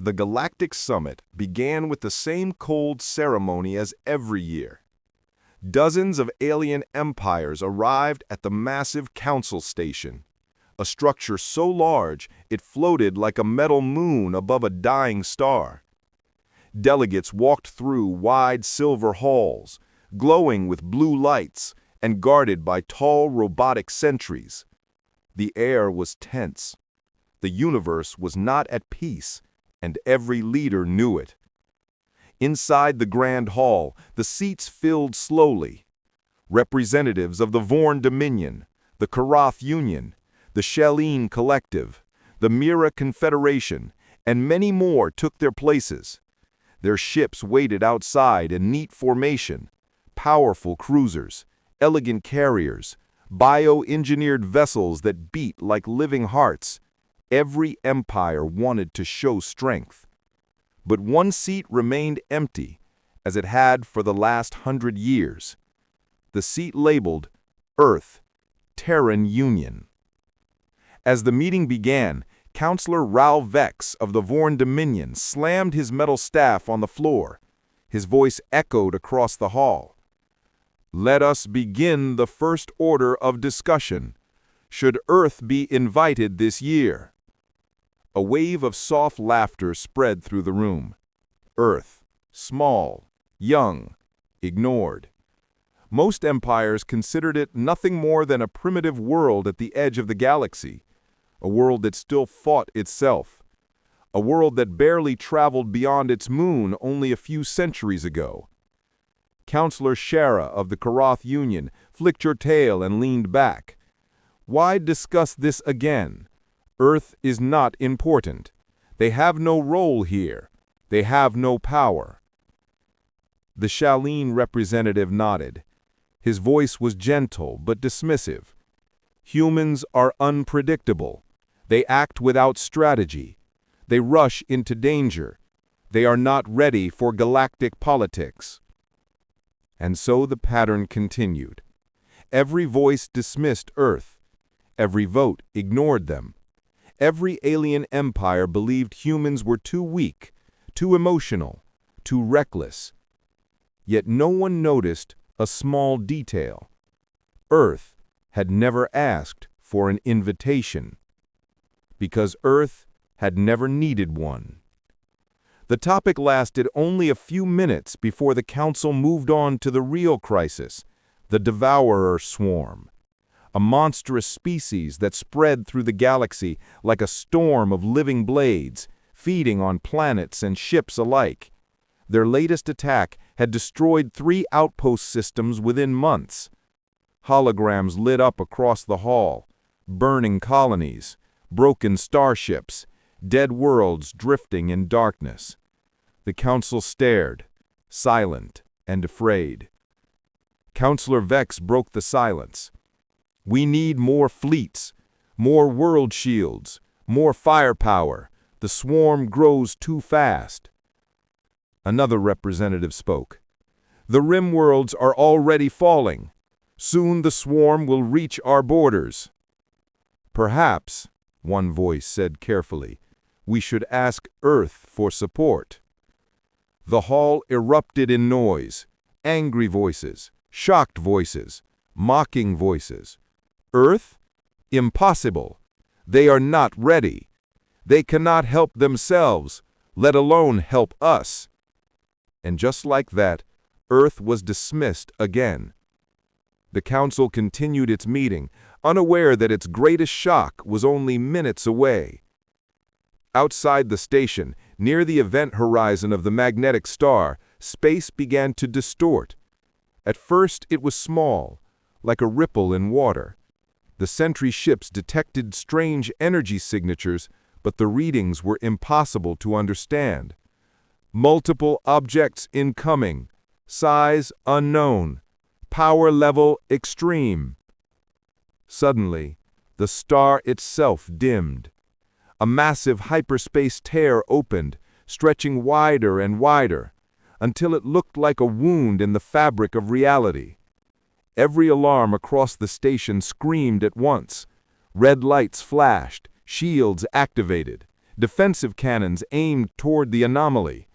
The Galactic Summit began with the same cold ceremony as every year. Dozens of alien empires arrived at the massive council station, a structure so large it floated like a metal moon above a dying star. Delegates walked through wide silver halls, glowing with blue lights and guarded by tall robotic sentries. The air was tense. The universe was not at peace, and every leader knew it. Inside the Grand Hall, the seats filled slowly. Representatives of the Vorn Dominion, the Karath Union, the Shaleen Collective, the Mira Confederation, and many more took their places. Their ships waited outside in neat formation, powerful cruisers, elegant carriers, bio-engineered vessels that beat like living hearts. Every empire wanted to show strength. But one seat remained empty, as it had for the last 100 years. The seat labeled Earth, Terran Union. As the meeting began, Counselor Ral Vex of the Vorn Dominion slammed his metal staff on the floor. His voice echoed across the hall. "Let us begin the first order of discussion. Should Earth be invited this year?" A wave of soft laughter spread through the room. Earth, small, young, ignored. Most empires considered it nothing more than a primitive world at the edge of the galaxy, a world that still fought itself, a world that barely traveled beyond its moon only a few centuries ago. Counselor Shara of the Karath Union flicked her tail and leaned back. "Why discuss this again? Earth is not important. They have no role here. They have no power." The Shaleen representative nodded. His voice was gentle but dismissive. "Humans are unpredictable. They act without strategy. They rush into danger. They are not ready for galactic politics." And so the pattern continued. Every voice dismissed Earth. Every vote ignored them. Every alien empire believed humans were too weak, too emotional, too reckless. Yet no one noticed a small detail. Earth had never asked for an invitation, because Earth had never needed one. The topic lasted only a few minutes before the council moved on to the real crisis, the Devourer Swarm, a monstrous species that spread through the galaxy like a storm of living blades, feeding on planets and ships alike. Their latest attack had destroyed 3 outpost systems within months. Holograms lit up across the hall, burning colonies, broken starships, dead worlds drifting in darkness. The council stared, silent and afraid. Counselor Vex broke the silence. "We need more fleets, more world shields, more firepower. The swarm grows too fast." Another representative spoke. "The rim worlds are already falling. Soon the swarm will reach our borders." "Perhaps," one voice said carefully, "we should ask Earth for support." The hall erupted in noise, angry voices, shocked voices, mocking voices. "Earth? Impossible. They are not ready. They cannot help themselves, let alone help us." And just like that, Earth was dismissed again. The council continued its meeting, unaware that its greatest shock was only minutes away. Outside the station, near the event horizon of the magnetic star, space began to distort. At first it was small, like a ripple in water. The sentry ships detected strange energy signatures, but the readings were impossible to understand. "Multiple objects incoming. Size unknown. Power level extreme." Suddenly, the star itself dimmed. A massive hyperspace tear opened, stretching wider and wider, until it looked like a wound in the fabric of reality. Every alarm across the station screamed at once. Red lights flashed, shields activated. defensive cannons aimed toward the anomaly.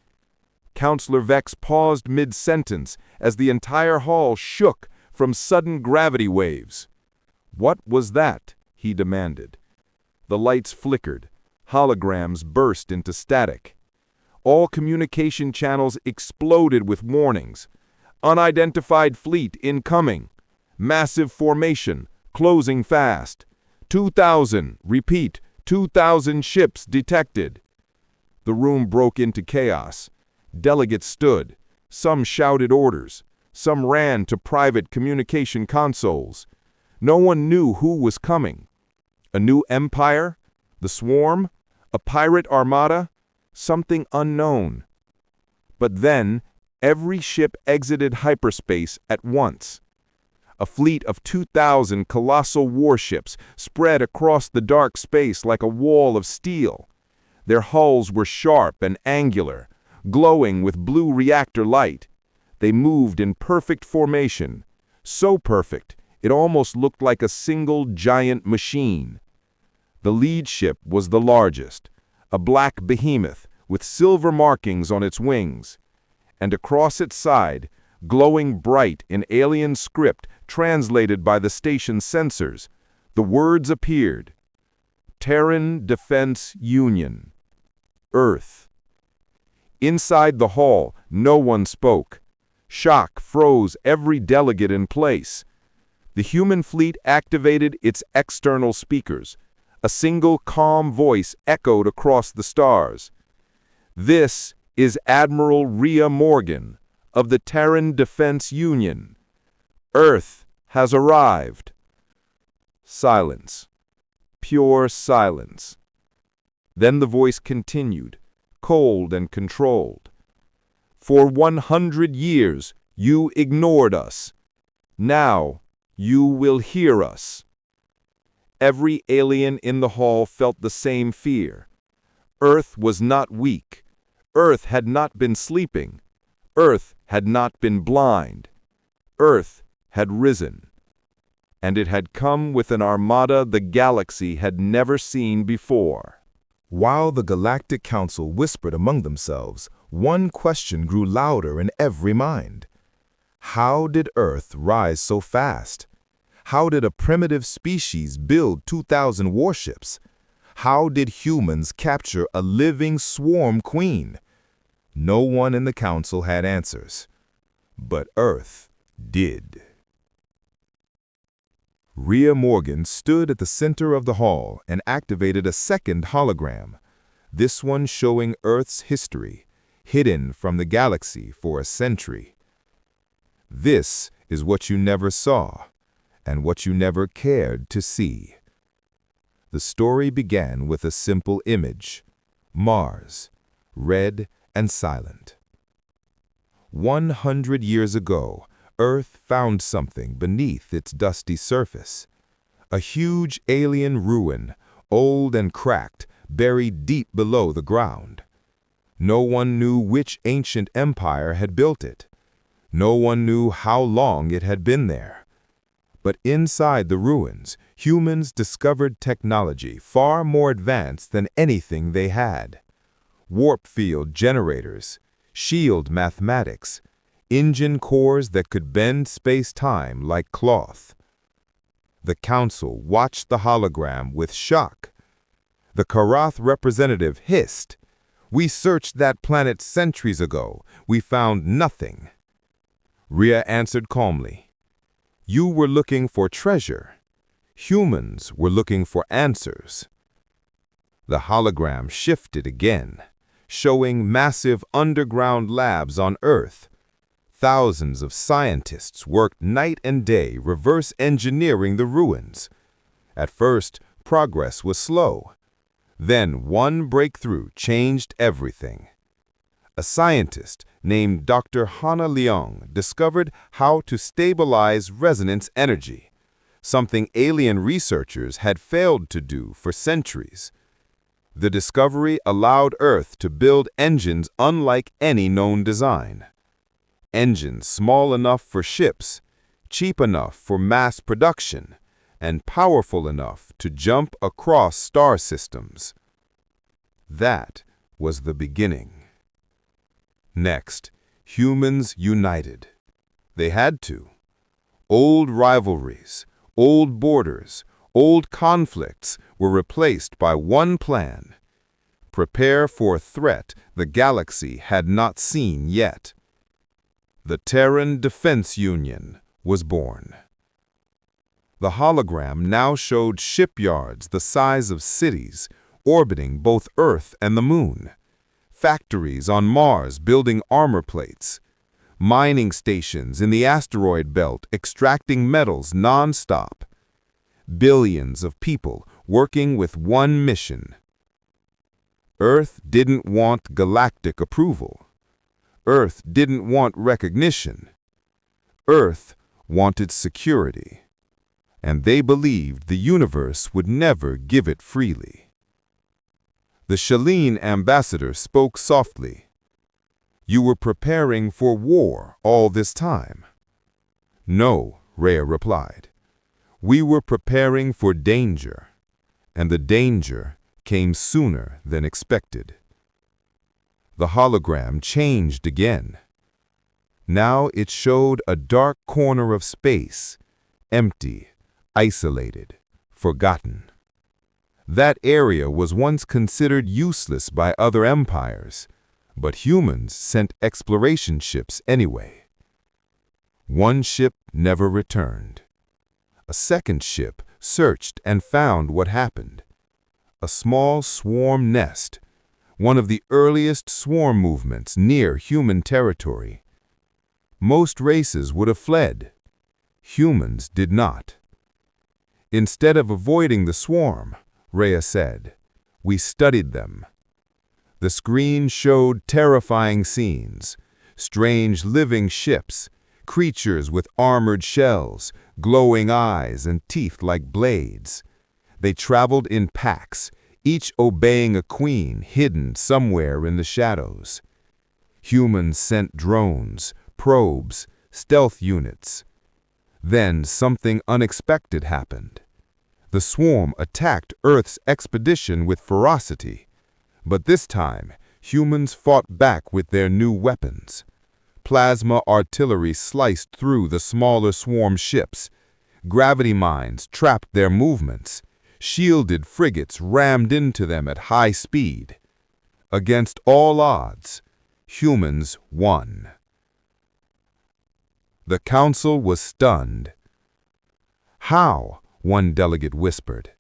Counselor Vex paused mid-sentence as the entire hall shook from sudden gravity waves. "What was that?" he demanded. The lights flickered. Holograms burst into static. All communication channels exploded with warnings. "Unidentified fleet incoming. Massive formation, closing fast. 2,000, repeat, 2,000 ships detected." The room broke into chaos. Delegates stood. Some shouted orders. Some ran to private communication consoles. No one knew who was coming. A new empire? The swarm? A pirate armada? Something unknown. But then, every ship exited hyperspace at once. A fleet of 2,000 colossal warships spread across the dark space like a wall of steel. Their hulls were sharp and angular, glowing with blue reactor light. They moved in perfect formation, so perfect it almost looked like a single giant machine. The lead ship was the largest, a black behemoth with silver markings on its wings. And across its side, glowing bright in alien script translated by the station's sensors, the words appeared: Terran Defense Union. Earth. Inside the hall, no one spoke. Shock froze every delegate in place. The human fleet activated its external speakers. A single calm voice echoed across the stars. "This is Admiral Rhea Morgan of the Terran Defense Union. Earth has arrived." Silence. Pure silence. Then the voice continued, cold and controlled. "For 100 years, you ignored us. Now, you will hear us." Every alien in the hall felt the same fear. Earth was not weak. Earth had not been sleeping. Earth had not been blind. Earth had risen. And it had come with an armada the galaxy had never seen before. While the Galactic Council whispered among themselves, one question grew louder in every mind. How did Earth rise so fast? How did a primitive species build 2,000 warships? How did humans capture a living swarm queen? No one in the council had answers, but Earth did. Rhea Morgan stood at the center of the hall and activated a second hologram, this one showing Earth's history, hidden from the galaxy for a century. This is what you never saw, and what you never cared to see. The story began with a simple image: Mars, red and silent. 100 years ago, Earth found something beneath its dusty surface. A huge alien ruin, old and cracked, buried deep below the ground. No one knew which ancient empire had built it. No one knew how long it had been there. But inside the ruins, humans discovered technology far more advanced than anything they had. Warp field generators, shield mathematics, engine cores that could bend space-time like cloth. The council watched the hologram with shock. The Karath representative hissed, "We searched that planet centuries ago. We found nothing." Rhea answered calmly, "You were looking for treasure. Humans were looking for answers." The hologram shifted again, showing massive underground labs on Earth. Thousands of scientists worked night and day reverse engineering the ruins. At first, progress was slow. Then one breakthrough changed everything. A scientist named Dr. Hana Leong discovered how to stabilize resonance energy, something alien researchers had failed to do for centuries. The discovery allowed Earth to build engines unlike any known design. Engines small enough for ships, cheap enough for mass production, and powerful enough to jump across star systems. That was the beginning. Next, humans united. They had to. Old rivalries, old borders, old conflicts were replaced by one plan. Prepare for a threat the galaxy had not seen yet. The Terran Defense Union was born. The hologram now showed shipyards the size of cities, orbiting both Earth and the Moon, factories on Mars building armor plates, mining stations in the asteroid belt extracting metals non-stop, billions of people working with one mission. Earth didn't want galactic approval. Earth didn't want recognition. Earth wanted security. And they believed the universe would never give it freely. The Shalene ambassador spoke softly. "You were preparing for war all this time." "No," Rhea replied. "We were preparing for danger, and the danger came sooner than expected." The hologram changed again. Now it showed a dark corner of space, empty, isolated, forgotten. That area was once considered useless by other empires, but humans sent exploration ships anyway. One ship never returned. A second ship searched and found what happened. A small swarm nest, one of the earliest swarm movements near human territory. Most races would have fled. Humans did not. Instead of avoiding the swarm, Rhea said, we studied them. The screen showed terrifying scenes, strange living ships, creatures with armored shells, glowing eyes and teeth like blades. They traveled in packs, each obeying a queen hidden somewhere in the shadows. Humans sent drones, probes, stealth units. Then something unexpected happened. The swarm attacked Earth's expedition with ferocity, but this time humans fought back with their new weapons. Plasma artillery sliced through the smaller swarm ships. Gravity mines trapped their movements. Shielded frigates rammed into them at high speed. Against all odds, humans won. The council was stunned. "How?" one delegate whispered.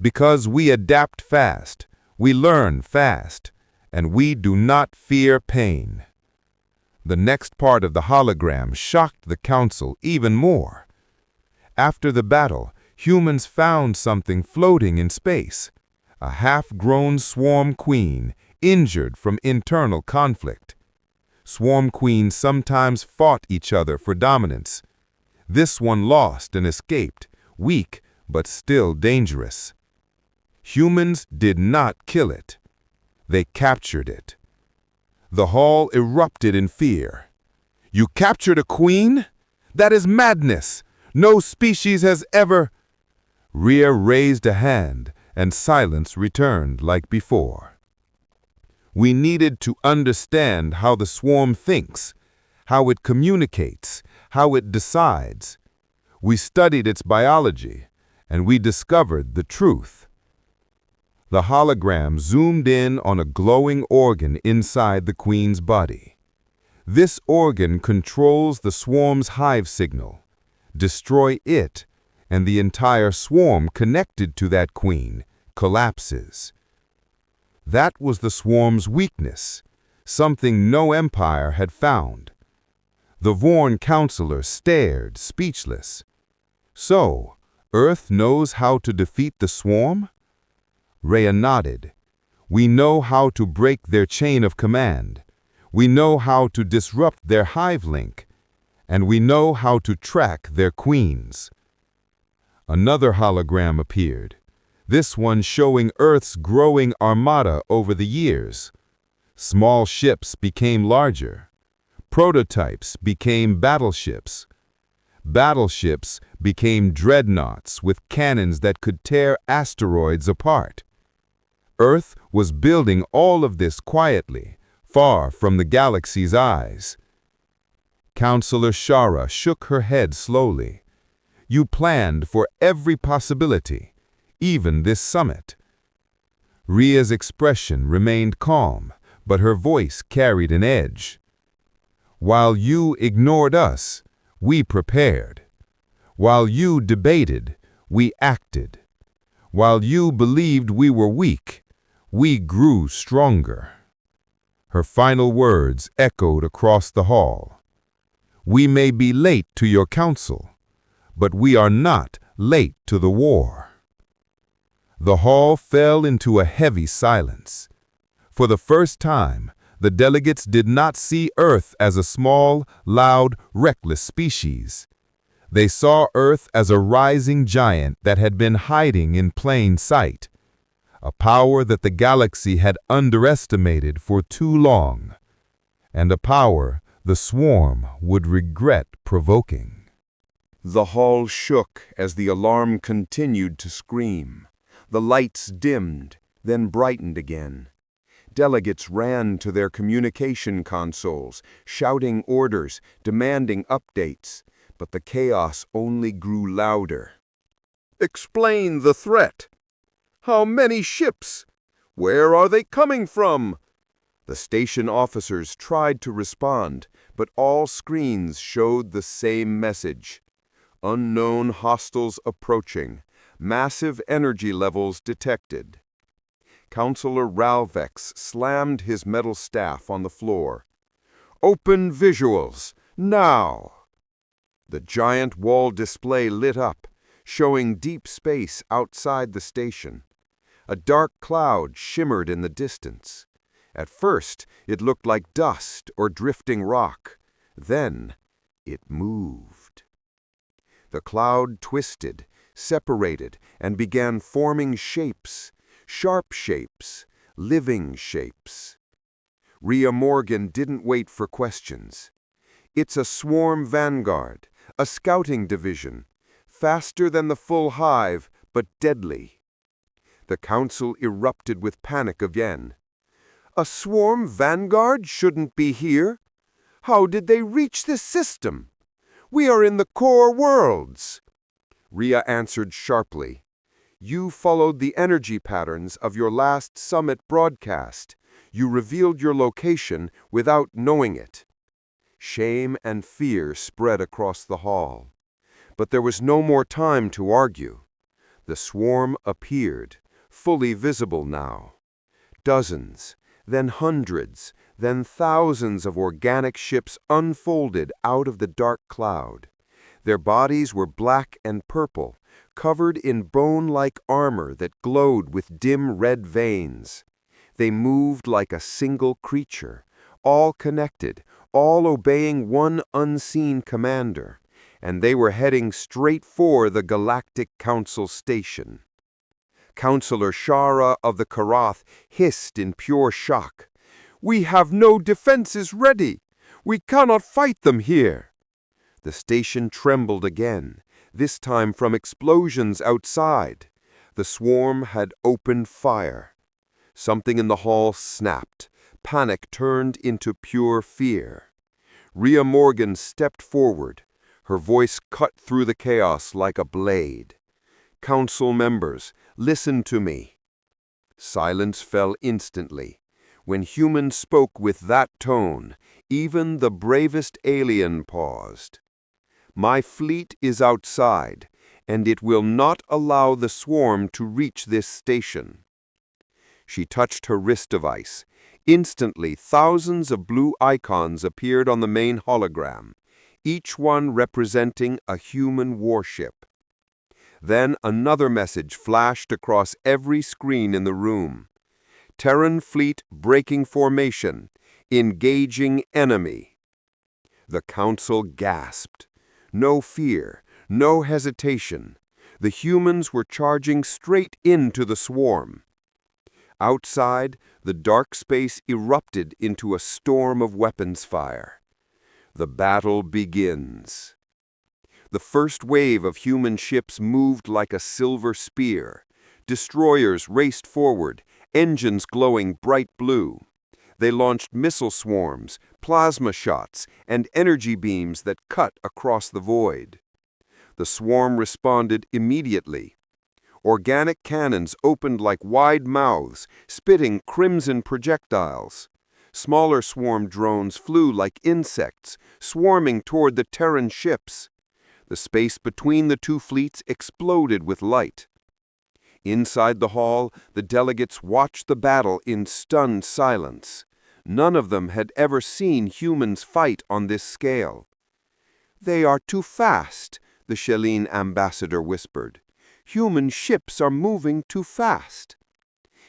"Because we adapt fast, we learn fast, and we do not fear pain." The next part of the hologram shocked the council even more. After the battle, humans found something floating in space, a half-grown swarm queen injured from internal conflict. Swarm queens sometimes fought each other for dominance. This one lost and escaped, weak but still dangerous. Humans did not kill it. They captured it. The hall erupted in fear. "You captured a queen? That is madness! No species has ever—" Rhea raised a hand, and silence returned like before. We needed to understand how the swarm thinks, how it communicates, how it decides. We studied its biology, and we discovered the truth. The hologram zoomed in on a glowing organ inside the queen's body. This organ controls the swarm's hive signal. Destroy it, and the entire swarm connected to that queen collapses. That was the swarm's weakness, something no empire had found. The Vorn counselor stared, speechless. "So, Earth knows how to defeat the swarm?" Rhea nodded. "We know how to break their chain of command. We know how to disrupt their hive link. And we know how to track their queens." Another hologram appeared, this one showing Earth's growing armada over the years. Small ships became larger. Prototypes became battleships. Battleships became dreadnoughts with cannons that could tear asteroids apart. Earth was building all of this quietly, far from the galaxy's eyes. Counselor Shara shook her head slowly. You planned for every possibility, even this summit. Ria's expression remained calm, but her voice carried an edge. While you ignored us, we prepared. While you debated, we acted. While you believed we were weak, we grew stronger. Her final words echoed across the hall. We may be late to your council, but we are not late to the war. The hall fell into a heavy silence. For the first time, the delegates did not see Earth as a small, loud, reckless species. They saw Earth as a rising giant that had been hiding in plain sight, a power that the galaxy had underestimated for too long, and a power the swarm would regret provoking. The hall shook as the alarm continued to scream. The lights dimmed, then brightened again. Delegates ran to their communication consoles, shouting orders, demanding updates, but the chaos only grew louder. "Explain the threat. How many ships? Where are they coming from?" The station officers tried to respond, but all screens showed the same message. Unknown hostiles approaching. Massive energy levels detected. Counselor Ralvex slammed his metal staff on the floor. "Open visuals, now!" The giant wall display lit up, showing deep space outside the station. A dark cloud shimmered in the distance. At first, it looked like dust or drifting rock. Then, it moved. The cloud twisted, separated, and began forming shapes, sharp shapes, living shapes. Ria Morgan didn't wait for questions. "It's a swarm vanguard, a scouting division, faster than the full hive, but deadly." The council erupted with panic again. "A swarm vanguard shouldn't be here. How did they reach this system? We are in the core worlds." Ria answered sharply. "You followed the energy patterns of your last summit broadcast. You revealed your location without knowing it." Shame and fear spread across the hall. But there was no more time to argue. The swarm appeared, fully visible now. Dozens, then hundreds, then thousands of organic ships unfolded out of the dark cloud. Their bodies were black and purple, covered in bone-like armor that glowed with dim red veins. They moved like a single creature, all connected, all obeying one unseen commander, and they were heading straight for the Galactic Council station. Counselor Shara of the Karath hissed in pure shock. "We have no defenses ready. We cannot fight them here." The station trembled again, this time from explosions outside. The swarm had opened fire. Something in the hall snapped. Panic turned into pure fear. Ria Morgan stepped forward. Her voice cut through the chaos like a blade. "Council members, listen to me." Silence fell instantly. When humans spoke with that tone, even the bravest alien paused. "My fleet is outside, and it will not allow the swarm to reach this station." She touched her wrist device. Instantly, thousands of blue icons appeared on the main hologram, each one representing a human warship. Then another message flashed across every screen in the room. "Terran fleet breaking formation, engaging enemy." The council gasped. No fear, no hesitation. The humans were charging straight into the swarm. Outside, the dark space erupted into a storm of weapons fire. The battle begins. The first wave of human ships moved like a silver spear. Destroyers raced forward, engines glowing bright blue. They launched missile swarms, plasma shots, and energy beams that cut across the void. The swarm responded immediately. Organic cannons opened like wide mouths, spitting crimson projectiles. Smaller swarm drones flew like insects, swarming toward the Terran ships. The space between the two fleets exploded with light. Inside the hall, the delegates watched the battle in stunned silence. None of them had ever seen humans fight on this scale. "They are too fast," the Shelleen ambassador whispered. "Human ships are moving too fast."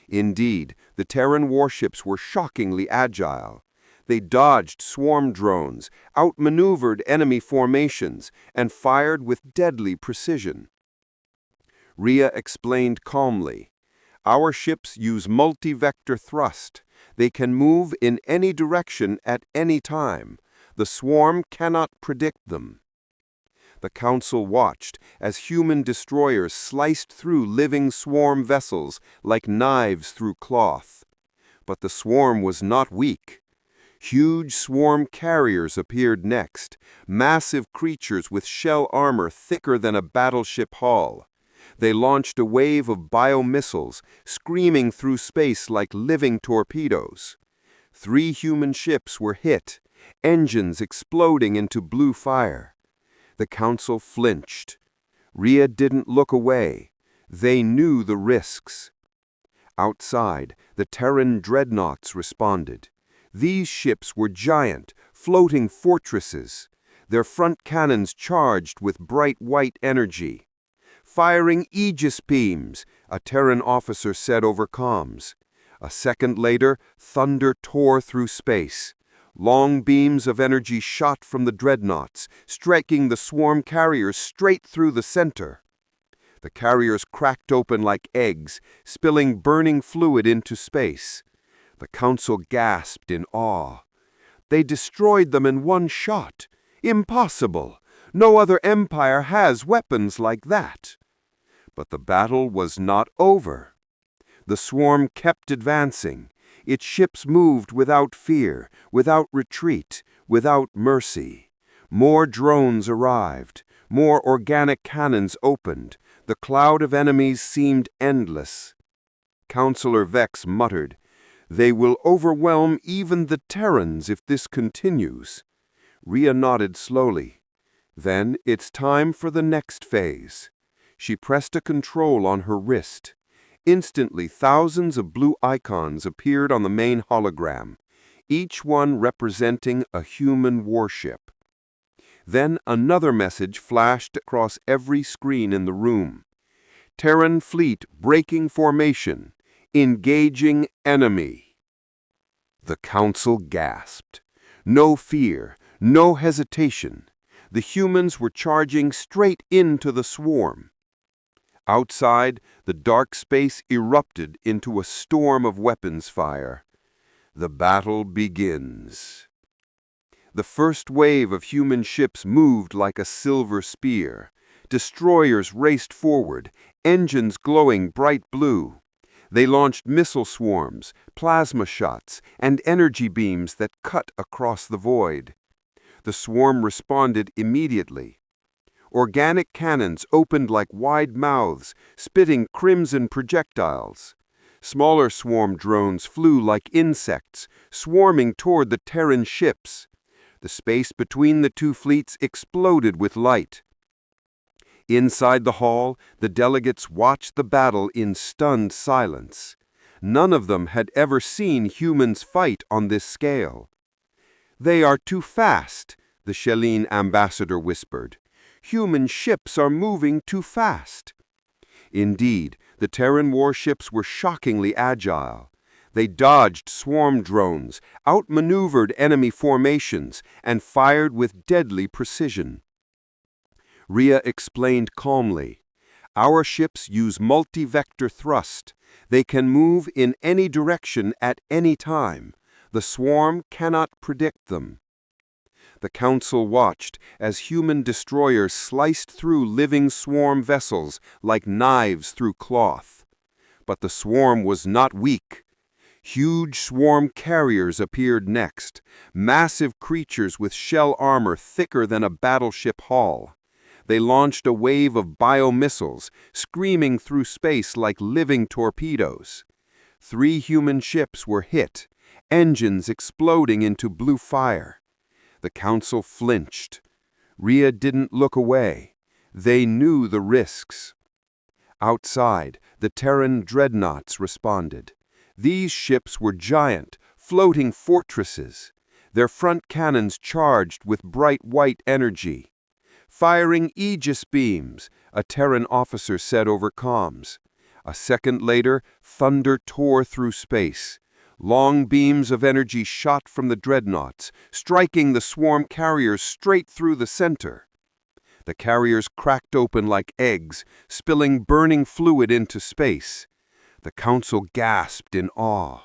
Indeed, the Terran warships were shockingly agile. They dodged swarm drones, outmaneuvered enemy formations, and fired with deadly precision. Rhea explained calmly, "Our ships use multi-vector thrust. They can move in any direction at any time. The swarm cannot predict them." The Council watched as human destroyers sliced through living swarm vessels like knives through cloth. But the swarm was not weak. Huge swarm carriers appeared next, massive creatures with shell armor thicker than a battleship hull. They launched a wave of biomissiles, screaming through space like living torpedoes. 3 human ships were hit, engines exploding into blue fire. The Council flinched. Rhea didn't look away. They knew the risks. Outside, the Terran dreadnoughts responded. These ships were giant, floating fortresses, their front cannons charged with bright white energy. "Firing Aegis beams," a Terran officer said over comms. A second later, thunder tore through space. Long beams of energy shot from the dreadnoughts, striking the swarm carriers straight through the center. The carriers cracked open like eggs, spilling burning fluid into space. The Council gasped in awe. "They destroyed them in one shot. Impossible! No other empire has weapons like that." But the battle was not over. The swarm kept advancing. Its ships moved without fear, without retreat, without mercy. More drones arrived. More organic cannons opened. The cloud of enemies seemed endless. Counselor Vex muttered, "They will overwhelm even the Terrans if this continues." Rhea nodded slowly. "Then it's time for the next phase." She pressed a control on her wrist. Instantly, thousands of blue icons appeared on the main hologram, each one representing a human warship. Then another message flashed across every screen in the room. "Terran fleet breaking formation. Engaging enemy." The Council gasped. No fear, no hesitation. The humans were charging straight into the swarm. Outside, the dark space erupted into a storm of weapons fire. The battle begins. The first wave of human ships moved like a silver spear. Destroyers raced forward, engines glowing bright blue. They launched missile swarms, plasma shots, and energy beams that cut across the void. The swarm responded immediately. Organic cannons opened like wide mouths, spitting crimson projectiles. Smaller swarm drones flew like insects, swarming toward the Terran ships. The space between the two fleets exploded with light. Inside the hall, the delegates watched the battle in stunned silence. None of them had ever seen humans fight on this scale. "They are too fast," the Shelleen ambassador whispered. "Human ships are moving too fast." Indeed, the Terran warships were shockingly agile. They dodged swarm drones, outmaneuvered enemy formations, and fired with deadly precision. Rhea explained calmly, "Our ships use multi-vector thrust. They can move in any direction at any time. The swarm cannot predict them." The Council watched as human destroyers sliced through living swarm vessels like knives through cloth. But the swarm was not weak. Huge swarm carriers appeared next, massive creatures with shell armor thicker than a battleship hull. They launched a wave of biomissiles, screaming through space like living torpedoes. 3 human ships were hit, engines exploding into blue fire. The council flinched. Rhea didn't look away. They knew the risks. Outside, the Terran dreadnoughts responded. These ships were giant, floating fortresses, their front cannons charged with bright white energy. "Firing Aegis beams," a Terran officer said over comms. A second later, thunder tore through space. Long beams of energy shot from the dreadnoughts, striking the swarm carriers straight through the center. The carriers cracked open like eggs, spilling burning fluid into space. The council gasped in awe.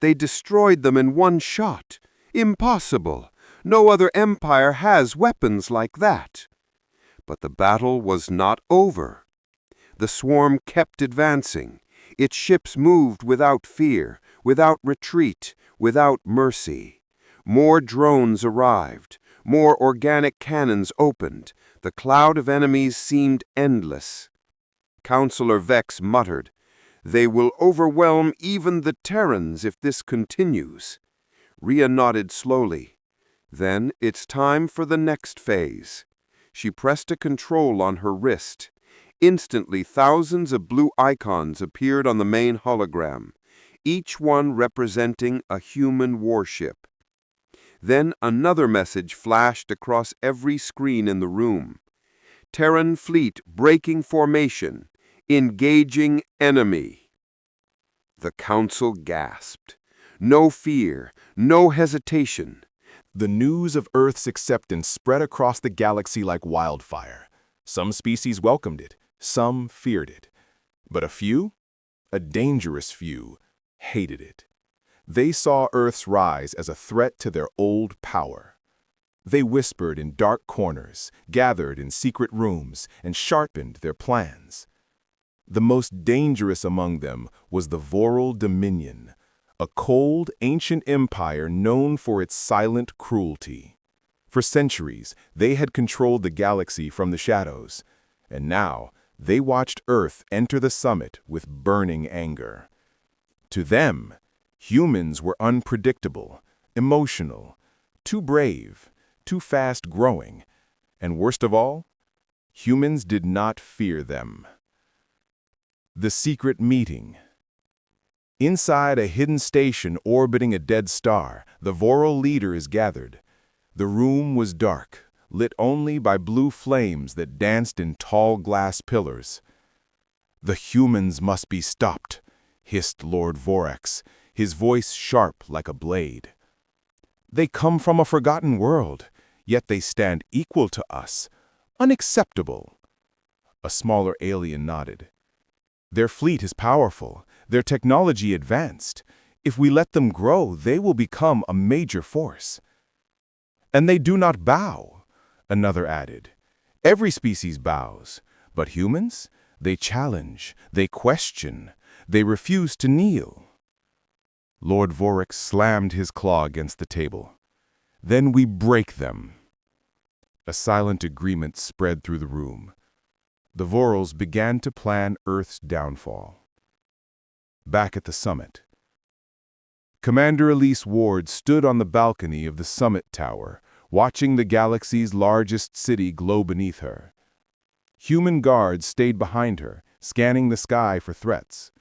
They destroyed them in one shot. Impossible! No other empire has weapons like that. But the battle was not over. The swarm kept advancing. Its ships moved without fear, without retreat, without mercy. More drones arrived. More organic cannons opened. The cloud of enemies seemed endless. Counselor Vex muttered, "They will overwhelm even the Terrans if this continues." Rhea nodded slowly. "Then it's time for the next phase." She pressed a control on her wrist. Instantly, thousands of blue icons appeared on the main hologram, each one representing a human warship. Then another message flashed across every screen in the room. "Terran fleet breaking formation. Engaging enemy." The council gasped. No fear, no hesitation. The news of Earth's acceptance spread across the galaxy like wildfire. Some species welcomed it, some feared it. But a few, a dangerous few, hated it. They saw Earth's rise as a threat to their old power. They whispered in dark corners, gathered in secret rooms, and sharpened their plans. The most dangerous among them was the Voral Dominion, a cold, ancient empire known for its silent cruelty. For centuries, they had controlled the galaxy from the shadows, and now they watched Earth enter the summit with burning anger. To them, humans were unpredictable, emotional, too brave, too fast-growing, and worst of all, humans did not fear them. The secret meeting. Inside a hidden station orbiting a dead star, the Voral leaders gathered. The room was dark, lit only by blue flames that danced in tall glass pillars. "The humans must be stopped," hissed Lord Vorax, his voice sharp like a blade. "They come from a forgotten world, yet they stand equal to us. Unacceptable." A smaller alien nodded. "Their fleet is powerful, their technology advanced. If we let them grow, they will become a major force." "And they do not bow," another added. "Every species bows, but humans? They challenge, they question, they refuse to kneel." Lord Vorax slammed his claw against the table. "Then we break them." A silent agreement spread through the room. The Vorals began to plan Earth's downfall. Back at the summit, Commander Elise Ward stood on the balcony of the summit tower, watching the galaxy's largest city glow beneath her. Human guards stayed behind her, scanning the sky for threats.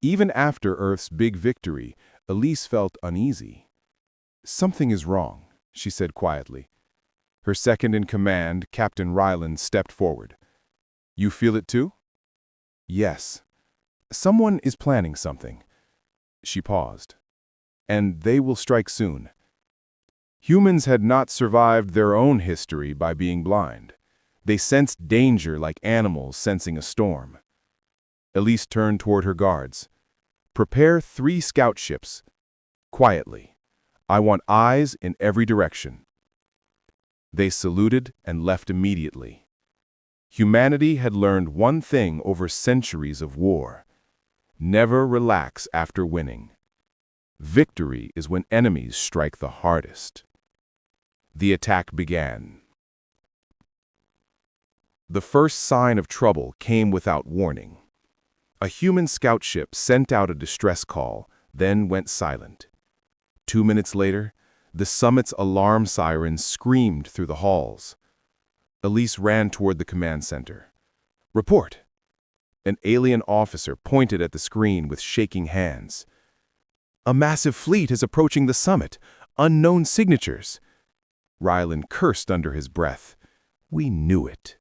Even after Earth's big victory, Elise felt uneasy. "Something is wrong," she said quietly. Her second-in-command, Captain Ryland, stepped forward. "You feel it too?" "Yes. Someone is planning something." She paused. "And they will strike soon." Humans had not survived their own history by being blind. They sensed danger like animals sensing a storm. Elise turned toward her guards. "Prepare 3 scout ships. Quietly. I want eyes in every direction." They saluted and left immediately. Humanity had learned one thing over centuries of war. Never relax after winning. Victory is when enemies strike the hardest. The attack began. The first sign of trouble came without warning. A human scout ship sent out a distress call, then went silent. 2 minutes later, the summit's alarm siren screamed through the halls. Elise ran toward the command center. "Report." An alien officer pointed at the screen with shaking hands. "A massive fleet is approaching the summit. Unknown signatures." Ryland cursed under his breath. We knew it.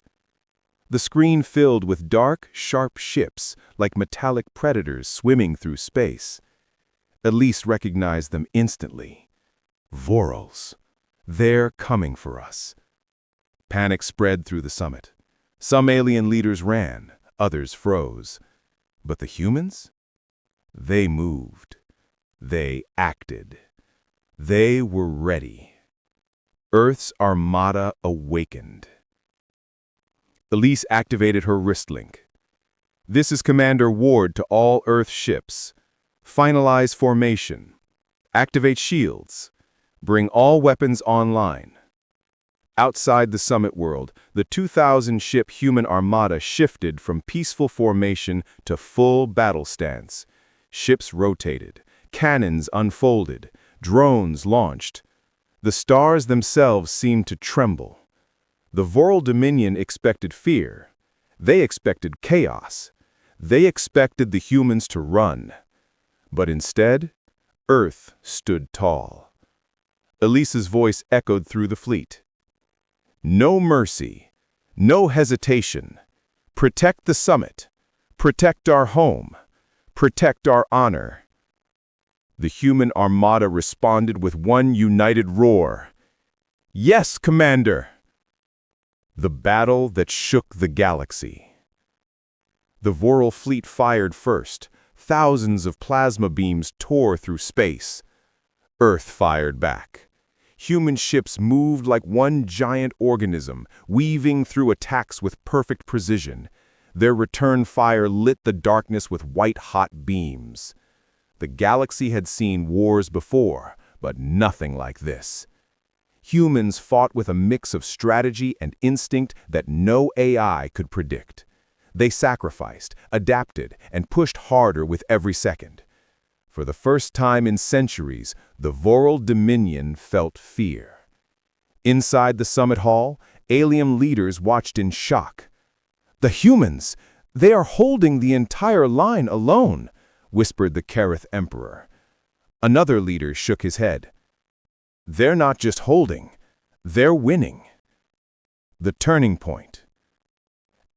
The screen filled with dark, sharp ships, like metallic predators swimming through space. Elise recognized them instantly. Vorals. They're coming for us. Panic spread through the summit. Some alien leaders ran, others froze. But the humans? They moved. They acted. They were ready. Earth's Armada awakened. Elise activated her wrist link. "This is Commander Ward to all Earth ships. Finalize formation. Activate shields. Bring all weapons online." Outside the summit world, the 2,000-ship human armada shifted from peaceful formation to full battle stance. Ships rotated, cannons unfolded, drones launched. The stars themselves seemed to tremble. The Voral Dominion expected fear. They expected chaos. They expected the humans to run. But instead, Earth stood tall. Elise's voice echoed through the fleet. "No mercy. No hesitation. Protect the summit. Protect our home. Protect our honor." The human armada responded with one united roar. "Yes, Commander!" The battle that shook the galaxy. The Voral fleet fired first. Thousands of plasma beams tore through space. Earth fired back. Human ships moved like one giant organism, weaving through attacks with perfect precision. Their return fire lit the darkness with white-hot beams. The galaxy had seen wars before, but nothing like this. Humans fought with a mix of strategy and instinct that no AI could predict. They sacrificed, adapted, and pushed harder with every second. For the first time in centuries, the Voral Dominion felt fear. Inside the summit hall, alien leaders watched in shock. "The humans! They are holding the entire line alone," whispered the Kareth Emperor. Another leader shook his head. "They're not just holding, they're winning." The turning point.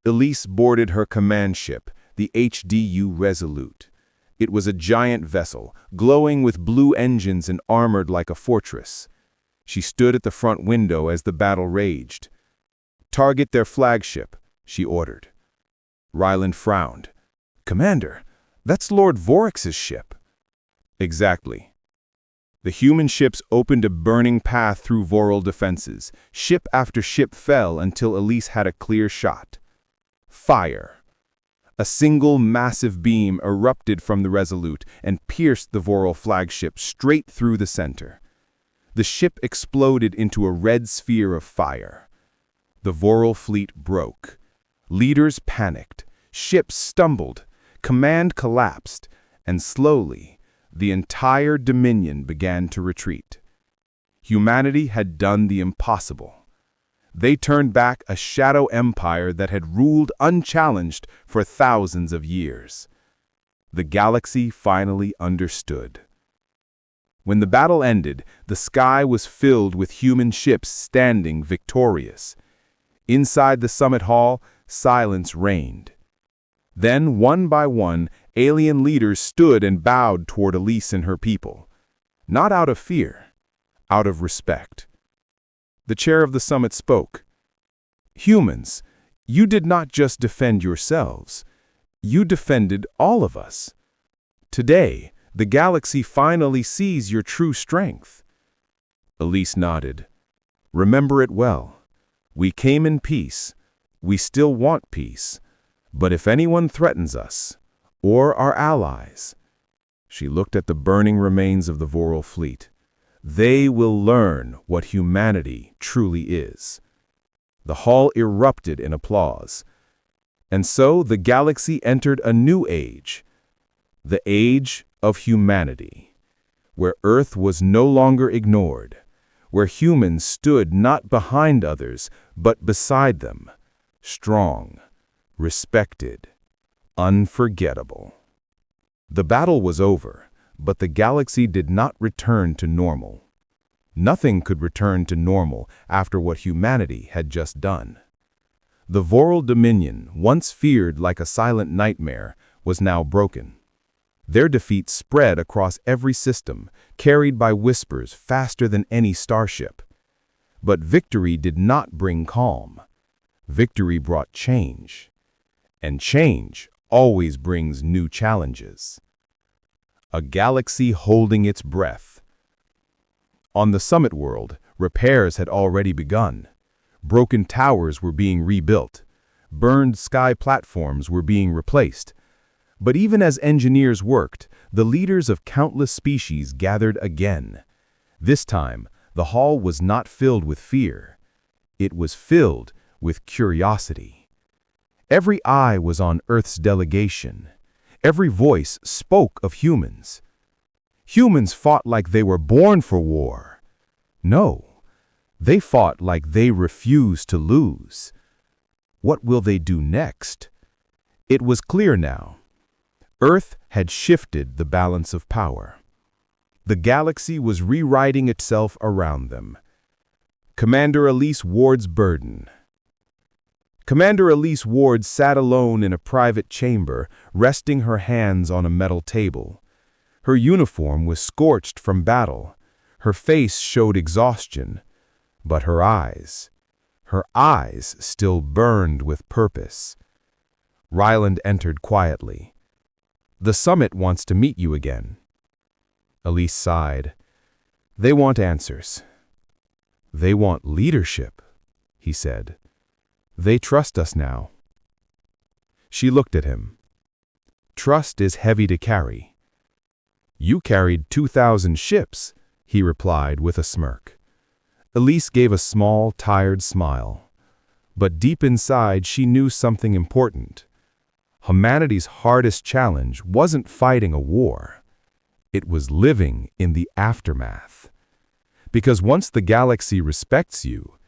Elise boarded her command ship, the HDU Resolute. It was a giant vessel, glowing with blue engines and armored like a fortress. She stood at the front window as the battle raged. "Target their flagship," she ordered. Ryland frowned. "Commander, that's Lord Vorix's ship." "Exactly." The human ships opened a burning path through Voral defenses. Ship after ship fell until Elise had a clear shot. Fire. A single massive beam erupted from the Resolute and pierced the Voral flagship straight through the center. The ship exploded into a red sphere of fire. The Voral fleet broke. Leaders panicked. Ships stumbled. Command collapsed. And slowly, the entire Dominion began to retreat. Humanity had done the impossible. They turned back a shadow empire that had ruled unchallenged for thousands of years. The galaxy finally understood. When the battle ended, the sky was filled with human ships standing victorious. Inside the summit hall, silence reigned. Then, one by one, alien leaders stood and bowed toward Elise and her people. Not out of fear, out of respect. The chair of the summit spoke. "Humans, you did not just defend yourselves. You defended all of us. Today, the galaxy finally sees your true strength." Elise nodded. "Remember it well. We came in peace. We still want peace. But if anyone threatens us, or our allies? She looked at the burning remains of the Voral fleet. They will learn what humanity truly is. The hall erupted in applause. And so the galaxy entered a new age, the age of humanity, where Earth was no longer ignored, where humans stood not behind others, but beside them, strong, respected, unforgettable. The battle was over, but the galaxy did not return to normal. Nothing could return to normal after what humanity had just done. The Voral Dominion, once feared like a silent nightmare, was now broken. Their defeat spread across every system, carried by whispers faster than any starship. But victory did not bring calm. Victory brought change. And change always brings new challenges. A galaxy holding its breath. On the summit world, repairs had already begun. Broken towers were being rebuilt. Burned sky platforms were being replaced. But even as engineers worked, the leaders of countless species gathered again. This time, the hall was not filled with fear. It was filled with curiosity. Every eye was on Earth's delegation. Every voice spoke of humans. Humans fought like they were born for war. No. They fought like they refused to lose. What will they do next? It was clear now. Earth had shifted the balance of power. The galaxy was rewriting itself around them. Commander Elise Ward's burden. Commander Elise Ward sat alone in a private chamber, resting her hands on a metal table. Her uniform was scorched from battle. Her face showed exhaustion. But her eyes still burned with purpose. Ryland entered quietly. "The summit wants to meet you again." Elise sighed. "They want answers." "They want leadership," he said. "They trust us now." She looked at him. "Trust is heavy to carry." "You carried 2,000 ships," he replied with a smirk. Elise gave a small, tired smile. But deep inside, she knew something important. Humanity's hardest challenge wasn't fighting a war. It was living in the aftermath. Because once the galaxy respects you,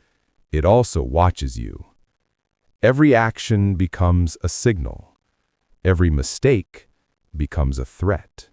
it also watches you. Every action becomes a signal. Every mistake becomes a threat.